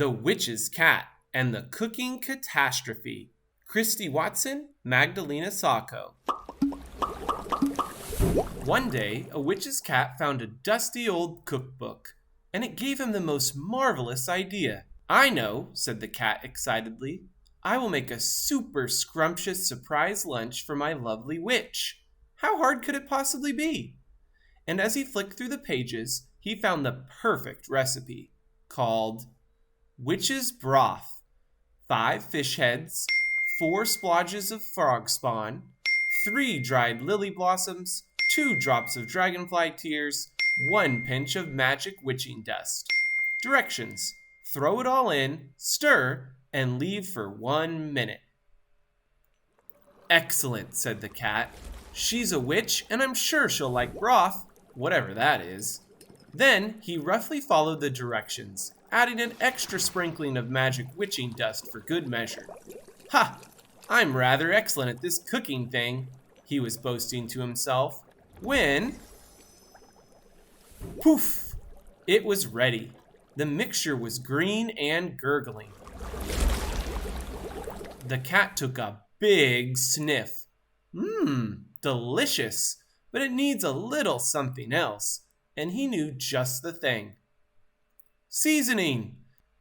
The Witch's Cat and the Cooking Catastrophe. Christy Watson, Magdalena Sacco. One day, a witch's cat found a dusty old cookbook, and it gave him the most marvelous idea. "I know," said the cat excitedly. "I will make a super-scrumptious surprise lunch for my lovely witch. How hard could it possibly be?" And as he flicked through the pages, he found the perfect recipe, called Witch's Broth. 5 fish heads, 4 splodges of frog spawn, 3 dried lily blossoms, 2 drops of dragonfly tears, 1 pinch of magic witching dust. Directions: throw it all in, stir, and leave for 1 minute. "Excellent," said the cat. "She's a witch, and I'm sure she'll like broth, whatever that is." Then he roughly followed the directions, adding an extra sprinkling of magic witching dust for good measure. "Ha! I'm rather excellent at this cooking thing," he was boasting to himself, when... poof! It was ready. The mixture was green and gurgling. The cat took a big sniff. Delicious, but it needs a little something else, and he knew just the thing. Seasoning!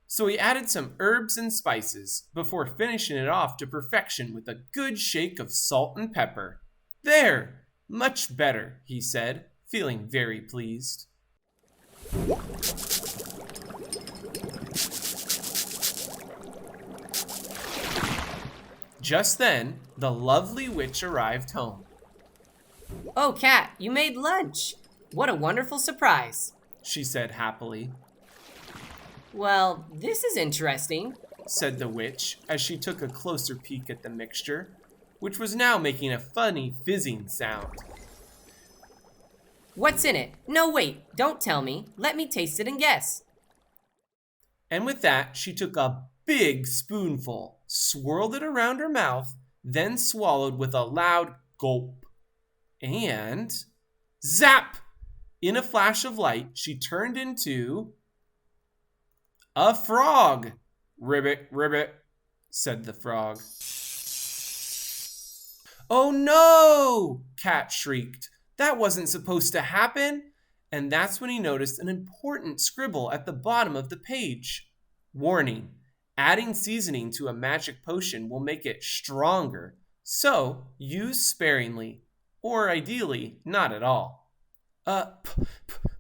So he added some herbs and spices before finishing it off to perfection with a good shake of salt and pepper. "There! Much better," he said, feeling very pleased. Just then, the lovely witch arrived home. "Oh, Cat, you made lunch. What a wonderful surprise," she said happily. "Well, this is interesting," said the witch as she took a closer peek at the mixture, which was now making a funny fizzing sound. "What's in it? No, wait, don't tell me. Let me taste it and guess." And with that, she took a big spoonful, swirled it around her mouth, then swallowed with a loud gulp. And zap! In a flash of light, she turned into a frog. "Ribbit, ribbit," said the frog. "Oh no!" Cat shrieked. "That wasn't supposed to happen." And that's when he noticed an important scribble at the bottom of the page. "Warning: adding seasoning to a magic potion will make it stronger, so use sparingly, or ideally, not at all."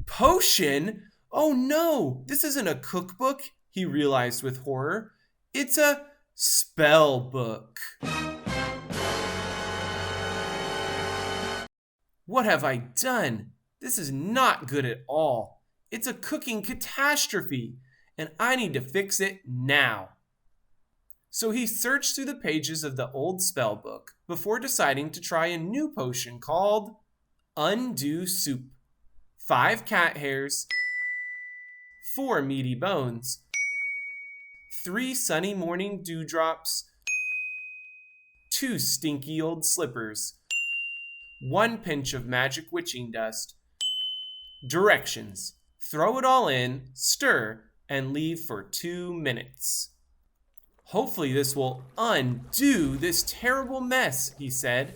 Potion? Oh no, this isn't a cookbook, he realized with horror. It's a spell book. What have I done? This is not good at all. It's a cooking catastrophe, and I need to fix it now. So he searched through the pages of the old spell book before deciding to try a new potion called Undo Soup. 5 cat hairs, 4 meaty bones, 3 sunny morning dewdrops, 2 stinky old slippers, 1 pinch of magic witching dust. Directions: throw it all in, stir, and leave for 2 minutes. Hopefully this will undo this terrible mess, he said.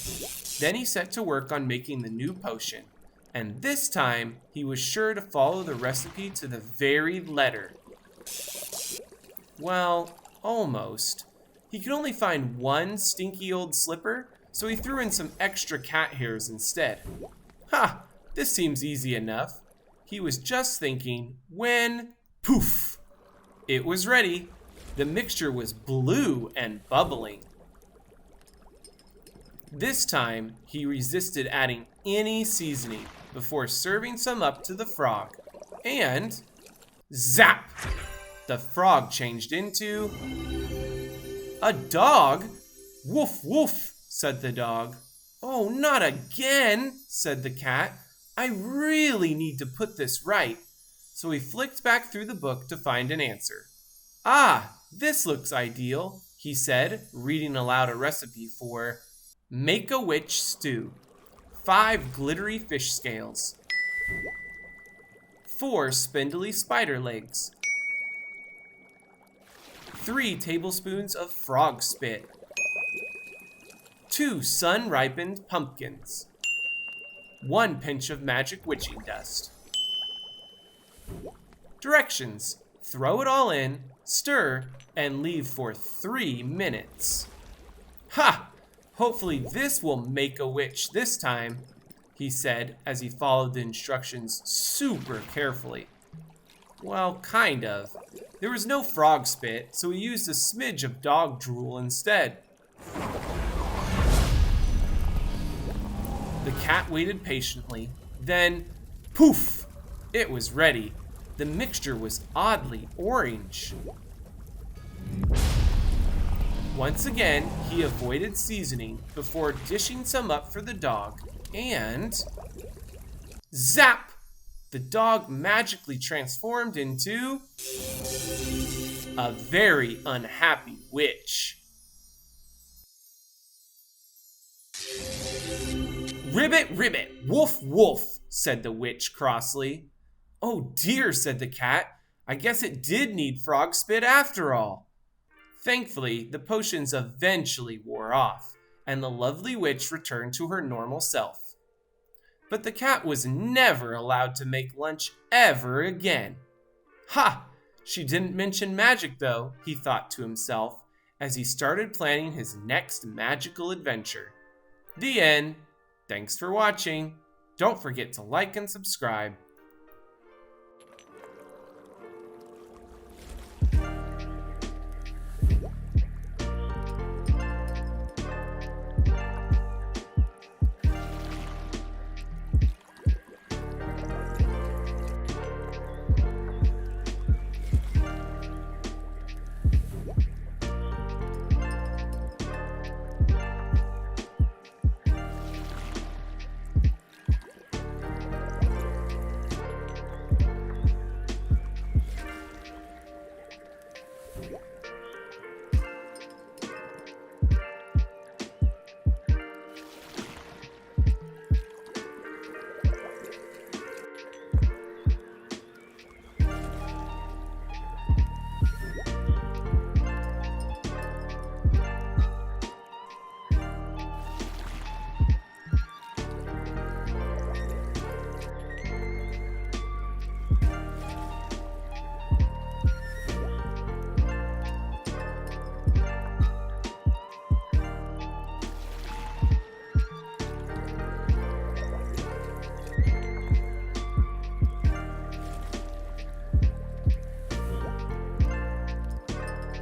Then he set to work on making the new potion, and this time he was sure to follow the recipe to the very letter. Well, almost. He could only find 1 stinky old slipper, so he threw in some extra cat hairs instead. Ha! This seems easy enough. He was just thinking when, poof! It was ready. The mixture was blue and bubbling. This time, he resisted adding any seasoning before serving some up to the frog. And zap! The frog changed into a dog. "Woof, woof," said the dog. "Oh, not again," said the cat. "I really need to put this right." So he flicked back through the book to find an answer. "Ah, this looks ideal," he said, reading aloud a recipe for Make-A-Witch Stew. 5 glittery fish scales, 4 spindly spider legs, 3 tablespoons of frog spit, 2 sun-ripened pumpkins, 1 pinch of magic witching dust. Directions: throw it all in, stir, and leave for 3 minutes. Ha! Hopefully this will make a witch this time, he said as he followed the instructions super carefully. Well, kind of. There was no frog spit, so he used a smidge of dog drool instead. The cat waited patiently. Then, poof! It was ready. The mixture was oddly orange. Once again, he avoided seasoning before dishing some up for the dog, and zap! The dog magically transformed into a very unhappy witch. Ribbit, ribbit, woof, woof, said the witch crossly. Oh dear, said the cat. I guess it did need frog spit after all. Thankfully, the potions eventually wore off, and the lovely witch returned to her normal self. But the cat was never allowed to make lunch ever again. Ha! She didn't mention magic though, he thought to himself, as he started planning his next magical adventure. The end. Thanks for watching. Don't forget to like and subscribe.